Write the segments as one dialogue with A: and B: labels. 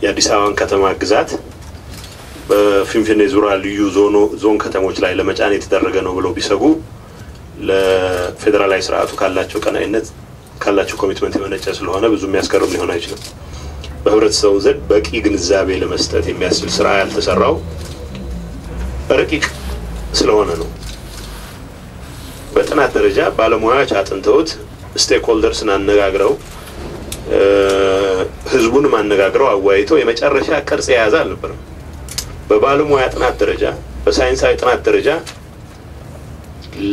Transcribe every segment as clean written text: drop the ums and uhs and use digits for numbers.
A: የአዲስ አበባን ከተማ ግዛት በፊንፊኔ ዙሪያ ልዩ ዞን ከተሞች ላይ ለመጫን የተደረገ ነው ብለው ቢሰጉ ለፌደራላዊ ስርዓቱ ካላቸው ቀናኢነት ካላቸው ኮሚትመንት የመነጨ ስለሆነ ብዙ የሚያስከርም ሊሆን አይችልም። በህብረተሰቡ ዘንድ በቂ ግንዛቤ ለመስጠት የሚያስችል ስራ ያልተሰራው ረቂቅ ስለሆነ ነው። በጥናት ደረጃ ባለሙያዎች አጥንተውት ስቴክሆልደርስን አነጋግረው ህዝቡን ማነጋግረው አዋይተው የመጨረሻ ቅርጽ የያዘ አልነበረም። በባለሙያ ጥናት ደረጃ በሳይንሳዊ ጥናት ደረጃ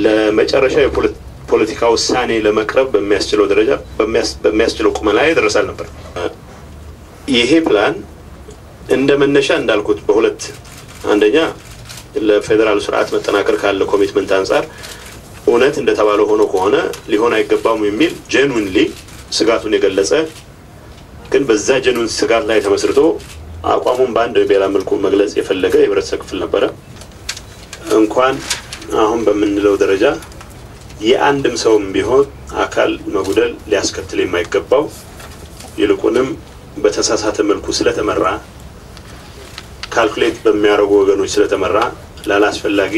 A: ለመጨረሻ የፖለቲካ ውሳኔ ለመቅረብ በሚያስችለው ደረጃ በሚያስችለው ቁመና ላይ ደረሳል ነበር። ይሄ ፕላን እንደመነሻ እንዳልኩት በሁለት አንደኛ ለፌደራል ስርዓት መጠናከር ካለ ኮሚትመንት አንፃር እውነት እንደተባለው ሆኖ ከሆነ ሊሆን አይገባም የሚል ጄኑዊንሊ ስጋቱን የገለጸ ግን በዛ ጄኑዊን ስጋት ላይ ተመስርቶ አቋሙን ባንድ በሌላ መልኩ መግለጽ የፈለገ የህብረተሰብ ክፍል ነበረ። እንኳን አሁን በመንለው ደረጃ የአንድም ሰውም ቢሆን አካል መጉደል ሊያስከትል የማይገባው ይልቁንም በተሳሳተ መልኩ ስለተመራ ካልኩሌት በሚያደርጉ ወገኖች ስለተመራ ላላስፈላጊ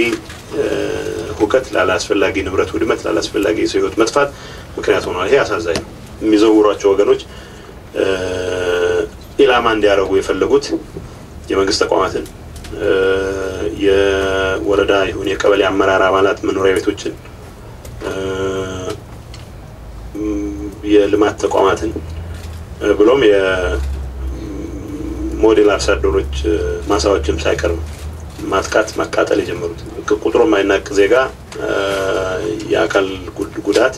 A: ሁከት ላላስፈላጊ ንብረት ውድመት ላላስፈላጊ ሰው ህይወት መጥፋት ምክንያት ሆኗል። ይሄ አሳዛኝ ነው። የሚዘውሯቸው ወገኖች ኢላማ እንዲያደርጉ የፈለጉት የመንግስት ተቋማትን የወረዳ ይሁን የቀበሌ አመራር አባላት መኖሪያ ቤቶችን የልማት ተቋማትን ብሎም የሞዴል አርሶ አደሮች ማሳዎችም ሳይቀር ማጥቃት ማቃጠል የጀመሩት ቁጥሩ ማይናቅ ዜጋ የአካል ጉዳት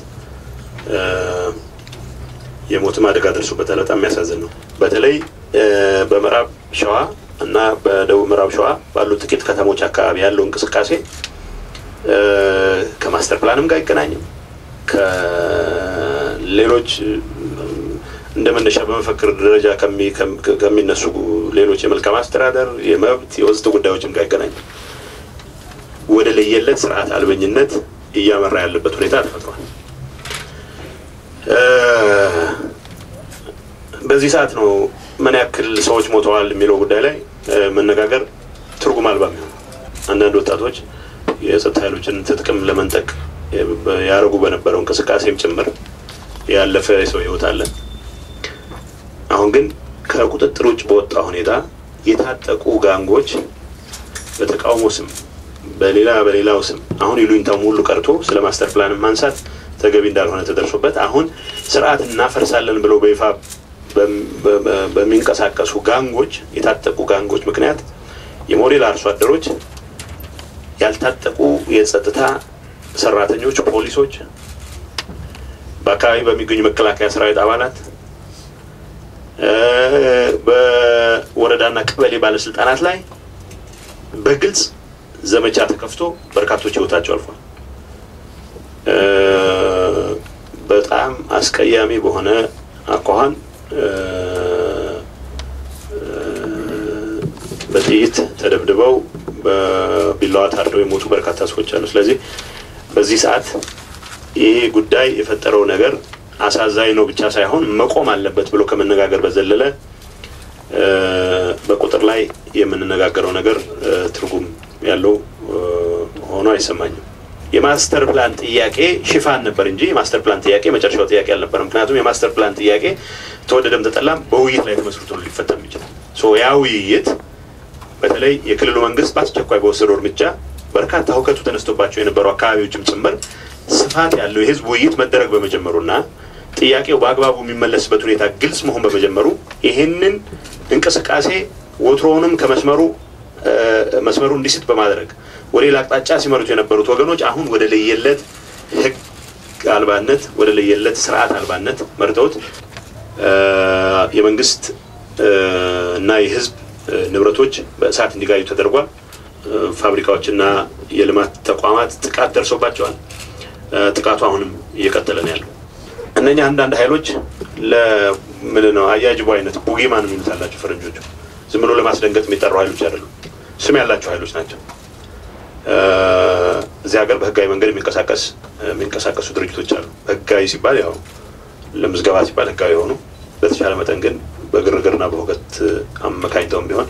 A: የሞት አደጋ ደርሶበታል። በጣም የሚያሳዝን ነው። በተለይ በምዕራብ ሸዋ እና በደቡብ ምዕራብ ሸዋ ባሉ ጥቂት ከተሞች አካባቢ ያለው እንቅስቃሴ ከማስተር ፕላንም ጋር አይገናኝም። ከሌሎች እንደመነሻ በመፈክር ደረጃ ከሚነሱ ሌሎች የመልካም አስተዳደር የመብት የወዝተ ጉዳዮችም ጋር አይገናኝም። ወደ ለየለት ስርዓት አልበኝነት እያመራ ያለበት ሁኔታ ተፈጥሯል። በዚህ ሰዓት ነው ምን ያክል ሰዎች ሞተዋል የሚለው ጉዳይ ላይ መነጋገር ትርጉም አልባ ነው። አንዳንድ ወጣቶች የጸጥታ ኃይሎችን ትጥቅም ለመንጠቅ ያረጉ በነበረው እንቅስቃሴም ጭምር ያለፈ ሰው ህይወት አለ። አሁን ግን ከቁጥጥር ውጭ በወጣ ሁኔታ የታጠቁ ጋንጎች በተቃውሞ ስም በሌላው ስም አሁን ይሉኝታው ሙሉ ቀርቶ ስለ ማስተር ፕላን ማንሳት ተገቢ እንዳልሆነ ተደርሶበት አሁን ስርዓት እናፈርሳለን ብለው በይፋ በሚንቀሳቀሱ ጋንጎች የታጠቁ ጋንጎች ምክንያት የሞዴል አርሶ አደሮች ያልታጠቁ የጸጥታ ሰራተኞች ፖሊሶች በአካባቢ በሚገኙ መከላከያ ሰራዊት አባላት በወረዳና ቀበሌ ባለስልጣናት ላይ በግልጽ ዘመቻ ተከፍቶ በርካቶች ህይወታቸው አልፏል። በጣም አስቀያሚ በሆነ አኳኋን በጥይት ተደብድበው በቢላዋ ታርደው የሞቱ በርካታ ሰዎች አሉ። ስለዚህ በዚህ ሰዓት ይሄ ጉዳይ የፈጠረው ነገር አሳዛኝ ነው ብቻ ሳይሆን መቆም አለበት ብሎ ከመነጋገር በዘለለ በቁጥር ላይ የምንነጋገረው ነገር ትርጉም ያለው ሆኖ አይሰማኝም። የማስተር ፕላን ጥያቄ ሽፋን ነበር እንጂ የማስተር ፕላን ጥያቄ መጨረሻው ጥያቄ አልነበረም። ምክንያቱም የማስተር ፕላን ጥያቄ ተወደደም ተጠላም በውይይት ላይ ተመስርቶ ሊፈታም ይችላል። ያ ውይይት በተለይ የክልሉ መንግስት በአስቸኳይ በወሰደው እርምጃ በርካታ ሁከቱ ተነስቶባቸው የነበሩ አካባቢዎችም ጭምር ስፋት ያለው የህዝብ ውይይት መደረግ በመጀመሩና ጥያቄው በአግባቡ የሚመለስበት ሁኔታ ግልጽ መሆን በመጀመሩ ይሄንን እንቅስቃሴ ወትሮውንም ከመስመሩ እንዲስት በማድረግ ወደ ሌላ አቅጣጫ ሲመሩት የነበሩት ወገኖች አሁን ወደ ለየለት ህግ አልባነት ወደ ለየለት ስርዓት አልባነት መርተውት የመንግስት እና የህዝብ ንብረቶች በእሳት እንዲጋዩ ተደርጓል። ፋብሪካዎችና የልማት ተቋማት ጥቃት ደርሶባቸዋል። ጥቃቱ አሁንም እየቀጠለ ነው ያለው። እነኛ አንዳንድ ኃይሎች ለምንድነው አያጅቡ አይነት ቡጊማን የሚሉታላቸው ፈረንጆቹ ዝም ብሎ ለማስደንገጥ የሚጠሩ ኃይሎች አይደሉም። ስም ያላቸው ኃይሎች ናቸው። እዚህ ሀገር በህጋዊ መንገድ የሚንቀሳቀሱ ድርጅቶች አሉ። ህጋዊ ሲባል ያው ለምዝገባ ሲባል ህጋዊ ሆኖ በተቻለ መጠን ግን በግርግርና በሁከት ተቀናይተውም ቢሆን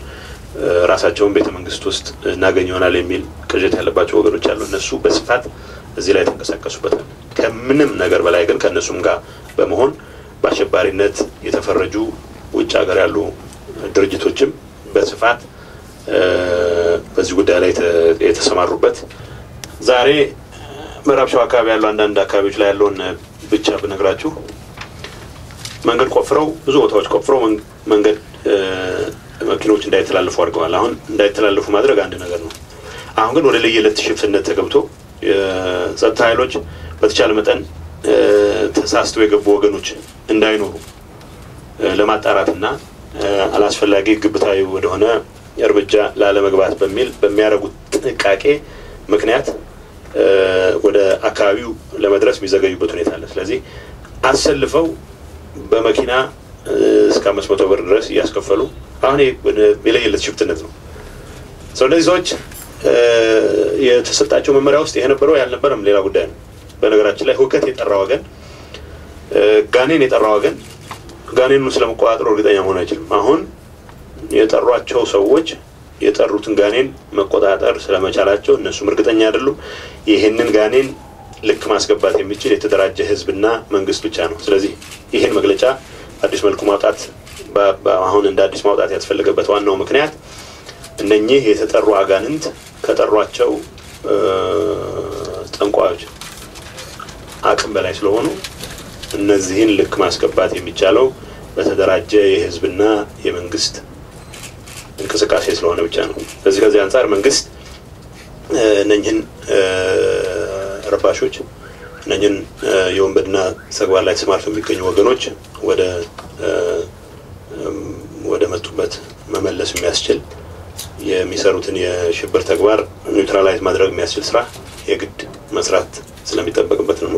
A: ራሳቸውን ቤተ መንግስት ውስጥ እናገኘውናል የሚል ቅዠት ያለባቸው ወገኖች አሉ። እነሱ በስፋት እዚህ ላይ ተንቀሳቀሱበታል። ከምንም ነገር በላይ ግን ከነሱም ጋር በመሆን በአሸባሪነት የተፈረጁ ውጭ ሀገር ያሉ ድርጅቶችም በስፋት በዚህ ጉዳይ ላይ የተሰማሩበት ዛሬ ምዕራብ ሸዋ አካባቢ ያለው አንዳንድ አካባቢዎች ላይ ያለውን ብቻ ብነግራችሁ መንገድ ቆፍረው ብዙ ቦታዎች ቆፍረው መንገድ መኪኖች እንዳይተላለፉ አድርገዋል። አሁን እንዳይተላለፉ ማድረግ አንድ ነገር ነው። አሁን ግን ወደ ለየለት ሽፍትነት ተገብቶ የጸጥታ ኃይሎች በተቻለ መጠን ተሳስተው የገቡ ወገኖች እንዳይኖሩ ለማጣራትና አላስፈላጊ ግብታዊ ወደሆነ እርምጃ ላለመግባት በሚል በሚያደርጉት ጥንቃቄ ምክንያት ወደ አካባቢው ለመድረስ የሚዘገዩበት ሁኔታ አለ። ስለዚህ አሰልፈው በመኪና እስከ 500 ብር ድረስ ያስከፈሉ አሁን የለየለት ሽፍትነት ነው። ስለዚህ ሰዎች የተሰጣቸው መመሪያ ውስጥ ይሄ ነበረው ያልነበረም ሌላ ጉዳይ ነው። በነገራችን ላይ ሁከት የጠራ ወገን ጋኔን የጠራ ወገን ጋኔኑን ስለመቆጣጠር እርግጠኛ መሆን አይችልም። አሁን የጠሯቸው ሰዎች የጠሩትን ጋኔን መቆጣጠር ስለመቻላቸው እነሱም እርግጠኛ አይደሉም። ይሄንን ጋኔን ልክ ማስገባት የሚችል የተደራጀ ህዝብና መንግስት ብቻ ነው። ስለዚህ ይሄን መግለጫ አዲስ መልኩ ማውጣት አሁን እንደ አዲስ ማውጣት ያስፈልገበት ዋናው ምክንያት እነኚህ የተጠሩ አጋንንት ከጠሯቸው ጠንቋዮች አቅም በላይ ስለሆኑ እነዚህን ልክ ማስገባት የሚቻለው በተደራጀ የህዝብና የመንግስት እንቅስቃሴ ስለሆነ ብቻ ነው። ስለዚህ ከዚህ አንፃር መንግስት እነኚህን ረባሾች እነኚህን የወንበድና ተግባር ላይ ተሰማርተው የሚገኙ ወገኖች ወደ መጡበት መመለስ የሚያስችል የሚሰሩትን የሽብር ተግባር ኒውትራላይዝ ማድረግ የሚያስችል ስራ የግድ መስራት ስለሚጠበቅበት ነው።